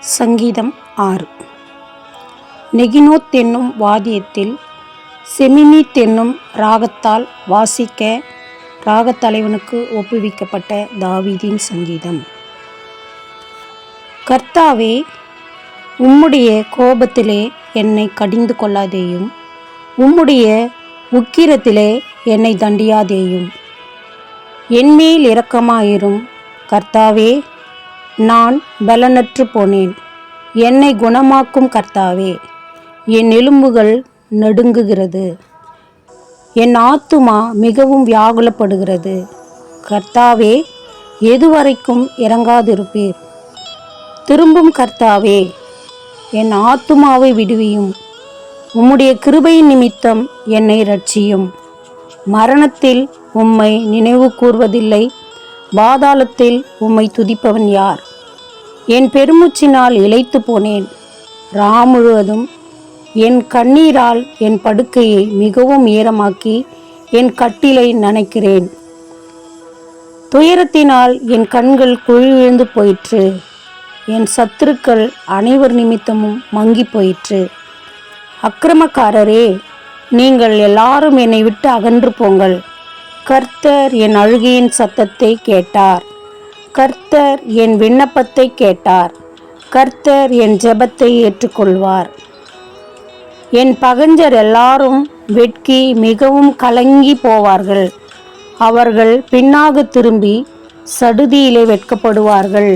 சங்கீதம் 6. நெகினோத் என்னும் வாத்தியத்தில் செமினித் என்னும் ராகத்தால் வாசிக்க ராகத்தலைவனுக்கு ஒப்புவிக்கப்பட்ட தாவீதின் சங்கீதம். கர்த்தாவே, உம்முடைய கோபத்திலே என்னை கடிந்து கொள்ளாதேயும், உம்முடைய உக்கிரத்திலே என்னை தண்டியாதேயும். என்மேல் இரக்கமாயிரும். கர்த்தாவே, நான் பலனற்று போனேன். என்னை குணமாக்கும் கர்த்தாவே. என் எலும்புகள் நடுங்குகிறது, என் ஆத்துமா மிகவும் வியாகுலப்படுகிறது. கர்த்தாவே, எதுவரைக்கும் இறங்காதிருப்பீர்? திரும்பும் கர்த்தாவே, என் ஆத்துமாவை விடுவியும். உம்முடைய கிருபையின் நிமித்தம் என்னை இரட்சியும். மரணத்தில் உம்மை நினைவு கூர்வதில்லை, பாதாளத்தில் உம்மை துதிப்பவன் யார்? என் பெருமூச்சினால் இளைத்து போனேன். முழுவதும் என் கண்ணீரால் என் படுக்கையை மிகவும் ஈரமாக்கி என் கட்டிலை நனைக்கிறேன். துயரத்தினால் என் கண்கள் குழி விழுந்து போயிற்று. என் சத்துருக்கள் அனைவர் நிமித்தமும் மங்கி போயிற்று. அக்கிரமக்காரரே, நீங்கள் எல்லாரும் என்னை விட்டு அகன்று போங்கள். கர்த்தர் என் அழுகையின் சத்தத்தை கேட்டார். கர்த்தர் என் விண்ணப்பத்தை கேட்டார். கர்த்தர் என் ஜெபத்தை ஏற்றுக்கொள்வார். என் பகைஞர் எல்லாரும் வெட்கி மிகவும் கலங்கி போவார்கள். அவர்கள் பின்னாக திரும்பி சடுதியிலே வெட்கப்படுவார்கள்.